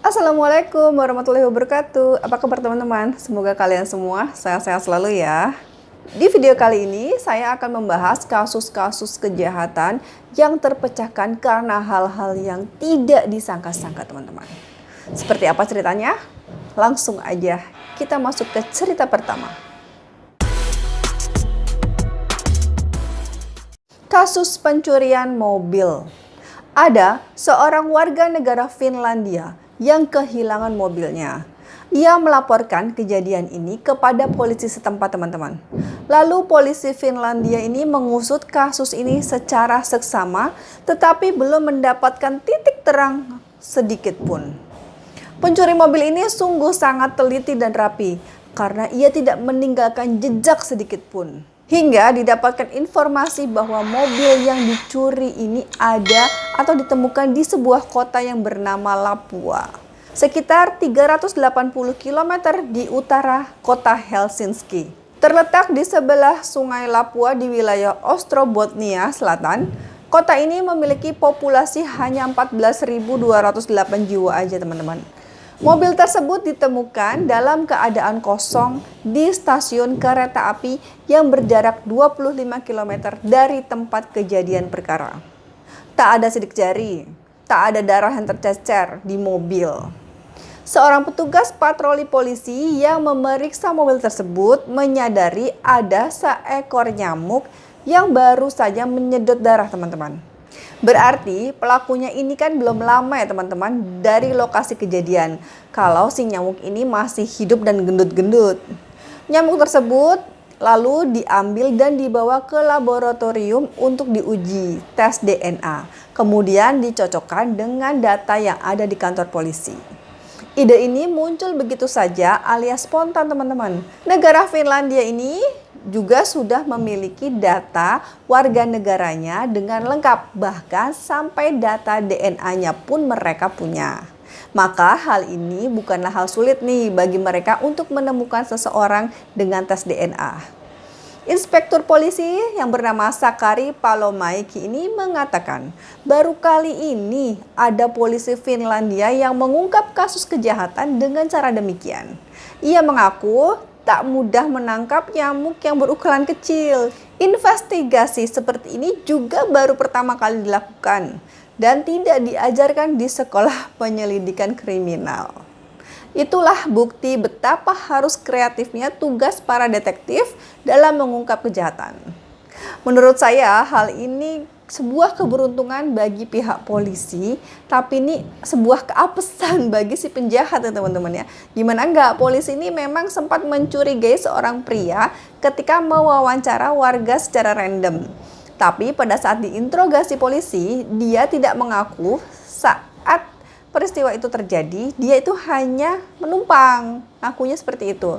Assalamualaikum warahmatullahi wabarakatuh. Apa kabar teman-teman? Semoga kalian semua sehat-sehat selalu ya. Di video kali ini saya akan membahas kasus-kasus kejahatan yang terpecahkan karena hal-hal yang tidak disangka-sangka teman-teman. Seperti apa ceritanya? Langsung aja kita masuk ke cerita pertama. Kasus pencurian mobil. Ada seorang warga negara Finlandia yang kehilangan mobilnya. Ia melaporkan kejadian ini kepada polisi setempat teman-teman. Lalu polisi Finlandia ini mengusut kasus ini secara seksama tetapi belum mendapatkan titik terang sedikit pun. Pencuri mobil ini sungguh sangat teliti dan rapi karena ia tidak meninggalkan jejak sedikit pun. Hingga didapatkan informasi bahwa mobil yang dicuri ini ada atau ditemukan di sebuah kota yang bernama Lapua. Sekitar 380 km di utara kota Helsinki. Terletak di sebelah sungai Lapua di wilayah Ostrobotnia Selatan, kota ini memiliki populasi hanya 14.208 jiwa aja teman-teman. Mobil tersebut ditemukan dalam keadaan kosong di stasiun kereta api yang berjarak 25 km dari tempat kejadian perkara. Tak ada sidik jari, tak ada darah yang tercecer di mobil. Seorang petugas patroli polisi yang memeriksa mobil tersebut menyadari ada seekor nyamuk yang baru saja menyedot darah teman-teman. Berarti pelakunya ini kan belum lama ya teman-teman dari lokasi kejadian. Kalau si nyamuk ini masih hidup dan gendut-gendut. Nyamuk tersebut lalu diambil dan dibawa ke laboratorium untuk diuji tes DNA. Kemudian dicocokkan dengan data yang ada di kantor polisi. Ide ini muncul begitu saja alias spontan teman-teman. Negara Finlandia ini juga sudah memiliki data warga negaranya dengan lengkap, bahkan sampai data DNA-nya pun mereka punya. Maka hal ini bukanlah hal sulit nih bagi mereka untuk menemukan seseorang dengan tes DNA. Inspektur polisi yang bernama Sakari Palomäki ini mengatakan, baru kali ini ada polisi Finlandia yang mengungkap kasus kejahatan dengan cara demikian. Ia mengaku tak mudah menangkap nyamuk yang berukuran kecil. Investigasi seperti ini juga baru pertama kali dilakukan dan tidak diajarkan di sekolah penyelidikan kriminal. Itulah bukti betapa harus kreatifnya tugas para detektif dalam mengungkap kejahatan. Menurut saya hal ini sebuah keberuntungan bagi pihak polisi, tapi ini sebuah keapesan bagi si penjahat ya teman-teman ya. Gimana enggak, polisi ini memang sempat mencurigai seorang pria ketika mewawancara warga secara random. Tapi pada saat diinterogasi polisi, dia tidak mengaku saat peristiwa itu terjadi, dia itu hanya menumpang, ngakunya seperti itu.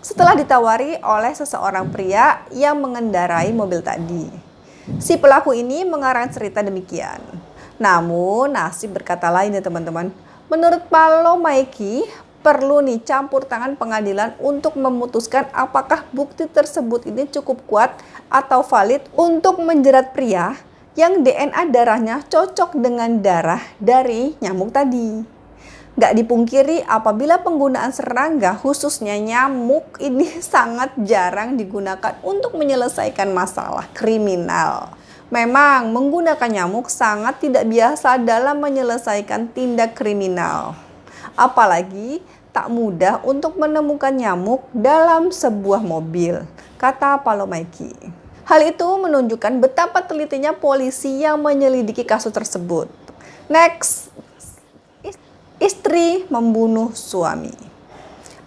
Setelah ditawari oleh seseorang pria yang mengendarai mobil tadi. Si pelaku ini mengarang cerita demikian. Namun nasib berkata lain ya teman-teman. Menurut Palomäki, perlu nih campur tangan pengadilan untuk memutuskan apakah bukti tersebut ini cukup kuat atau valid untuk menjerat pria yang DNA darahnya cocok dengan darah dari nyamuk tadi. Gak dipungkiri apabila penggunaan serangga khususnya nyamuk ini sangat jarang digunakan untuk menyelesaikan masalah kriminal. Memang menggunakan nyamuk sangat tidak biasa dalam menyelesaikan tindak kriminal. Apalagi tak mudah untuk menemukan nyamuk dalam sebuah mobil, kata Palomäki. Hal itu menunjukkan betapa telitinya polisi yang menyelidiki kasus tersebut. Next. Istri membunuh suami.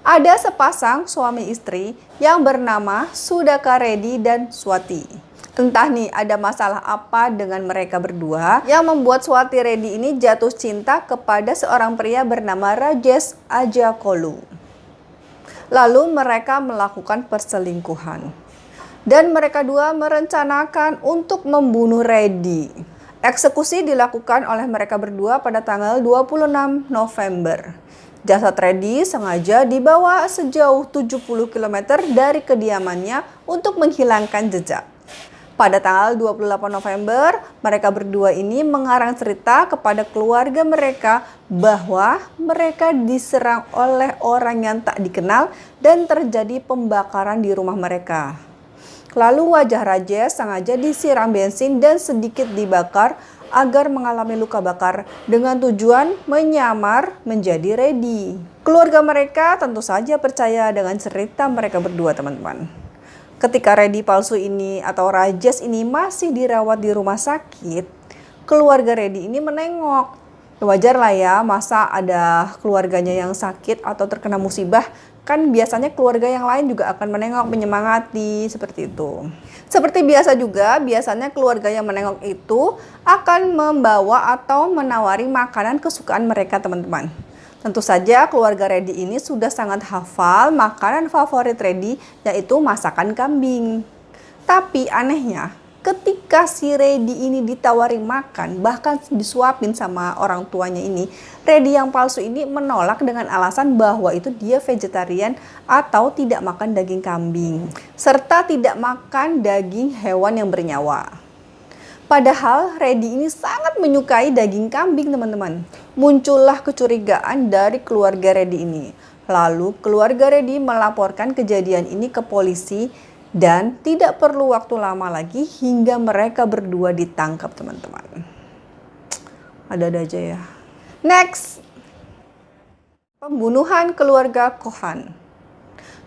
Ada sepasang suami istri yang bernama Sudhakar Reddy dan Swati. Entah nih ada masalah apa dengan mereka berdua yang membuat Swati Reddy ini jatuh cinta kepada seorang pria bernama Rajesh Ajakolu. Lalu mereka melakukan perselingkuhan. Dan mereka dua merencanakan untuk membunuh Reddy. Eksekusi dilakukan oleh mereka berdua pada tanggal 26 November. Jasad Reddy sengaja dibawa sejauh 70 km dari kediamannya untuk menghilangkan jejak. Pada tanggal 28 November, mereka berdua ini mengarang cerita kepada keluarga mereka bahwa mereka diserang oleh orang yang tak dikenal dan terjadi pembakaran di rumah mereka. Lalu wajah Rajesh sengaja disiram bensin dan sedikit dibakar agar mengalami luka bakar dengan tujuan menyamar menjadi Reddy. Keluarga mereka tentu saja percaya dengan cerita mereka berdua, teman-teman. Ketika Reddy palsu ini atau Rajesh ini masih dirawat di rumah sakit, keluarga Reddy ini menengok. Wajar lah ya, masa ada keluarganya yang sakit atau terkena musibah, kan biasanya keluarga yang lain juga akan menengok, menyemangati, seperti itu. Seperti biasa juga, biasanya keluarga yang menengok itu akan membawa atau menawari makanan kesukaan mereka, teman-teman. Tentu saja keluarga Reddy ini sudah sangat hafal makanan favorit Reddy, yaitu masakan kambing. Tapi anehnya, ketika si Reddy ini ditawari makan, bahkan disuapin sama orang tuanya ini, Reddy yang palsu ini menolak dengan alasan bahwa itu dia vegetarian atau tidak makan daging kambing, serta tidak makan daging hewan yang bernyawa. Padahal Reddy ini sangat menyukai daging kambing, teman-teman. Muncullah kecurigaan dari keluarga Reddy ini. Lalu keluarga Reddy melaporkan kejadian ini ke polisi dan tidak perlu waktu lama lagi hingga mereka berdua ditangkap, teman-teman. Ada-ada aja ya. Next, pembunuhan keluarga Kohan.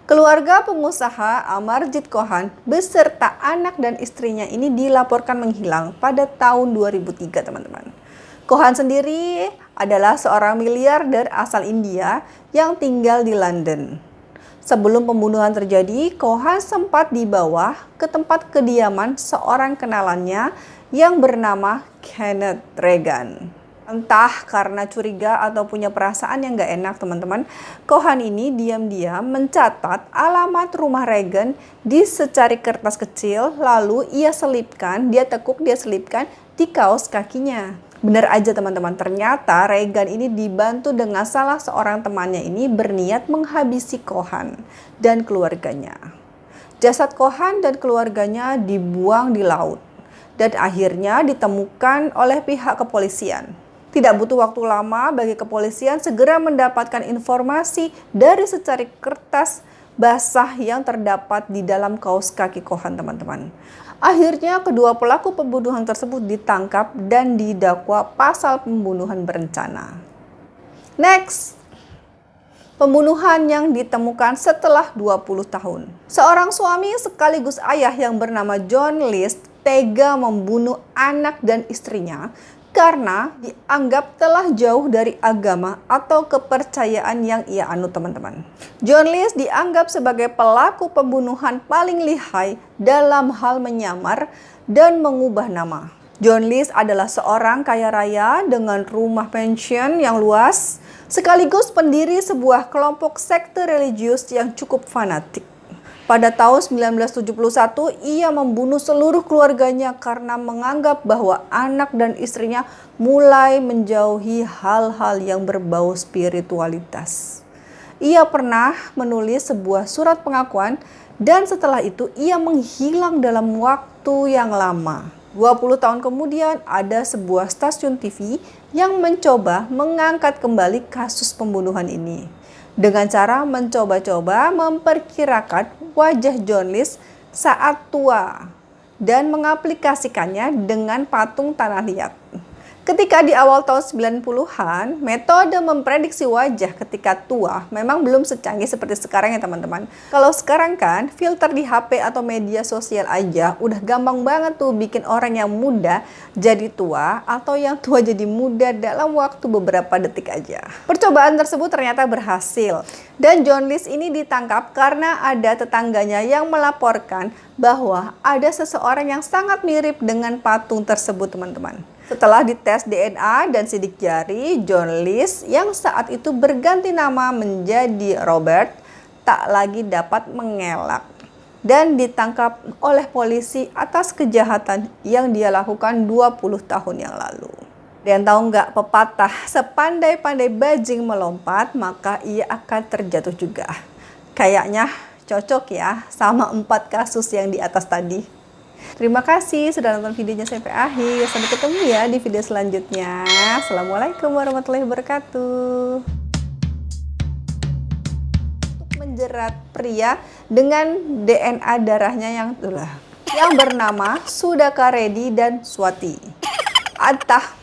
Keluarga pengusaha Amarjit Kohan beserta anak dan istrinya ini dilaporkan menghilang pada tahun 2003, teman-teman. Kohan sendiri adalah seorang miliarder asal India yang tinggal di London. Sebelum pembunuhan terjadi, Kohan sempat dibawa ke tempat kediaman seorang kenalannya yang bernama Kenneth Reagan. Entah karena curiga atau punya perasaan yang gak enak, teman-teman, Kohan ini diam-diam mencatat alamat rumah Reagan di secari kertas kecil, lalu dia tekuk, dia selipkan di kaos kakinya. Benar aja, teman-teman, ternyata Reagan ini dibantu dengan salah seorang temannya ini berniat menghabisi Kohan dan keluarganya. Jasad Kohan dan keluarganya dibuang di laut dan akhirnya ditemukan oleh pihak kepolisian. Tidak butuh waktu lama bagi kepolisian segera mendapatkan informasi dari secari kertas basah yang terdapat di dalam kaos kaki Kohan, teman-teman. Akhirnya kedua pelaku pembunuhan tersebut ditangkap dan didakwa pasal pembunuhan berencana. Next, pembunuhan yang ditemukan setelah 20 tahun. Seorang suami sekaligus ayah yang bernama John List tega membunuh anak dan istrinya karena dianggap telah jauh dari agama atau kepercayaan yang ia anut, teman-teman. John List dianggap sebagai pelaku pembunuhan paling lihai dalam hal menyamar dan mengubah nama. John List adalah seorang kaya raya dengan rumah pensiun yang luas, sekaligus pendiri sebuah kelompok sekte religius yang cukup fanatik. Pada tahun 1971, ia membunuh seluruh keluarganya karena menganggap bahwa anak dan istrinya mulai menjauhi hal-hal yang berbau spiritualitas. Ia pernah menulis sebuah surat pengakuan dan setelah itu ia menghilang dalam waktu yang lama. 20 tahun kemudian ada sebuah stasiun TV yang mencoba mengangkat kembali kasus pembunuhan ini dengan cara mencoba-coba memperkirakan wajah John List saat tua dan mengaplikasikannya dengan patung tanah liat. Ketika di awal tahun 90-an, metode memprediksi wajah ketika tua memang belum secanggih seperti sekarang ya, teman-teman. Kalau sekarang kan filter di HP atau media sosial aja udah gampang banget tuh bikin orang yang muda jadi tua atau yang tua jadi muda dalam waktu beberapa detik aja. Percobaan tersebut ternyata berhasil dan John List ini ditangkap karena ada tetangganya yang melaporkan bahwa ada seseorang yang sangat mirip dengan patung tersebut, teman-teman. Setelah dites DNA dan sidik jari, John List yang saat itu berganti nama menjadi Robert tak lagi dapat mengelak dan ditangkap oleh polisi atas kejahatan yang dia lakukan 20 tahun yang lalu. Dan tahu nggak pepatah, sepandai-pandai bajing melompat maka ia akan terjatuh juga. Kayaknya cocok ya sama 4 kasus yang di atas tadi. Terima kasih sudah nonton videonya sampai akhir. Sampai ketemu ya di video selanjutnya. Assalamualaikum warahmatullahi wabarakatuh. Untuk menjerat pria dengan DNA darahnya yang bernama Sudaka Reddy dan Swati. Atah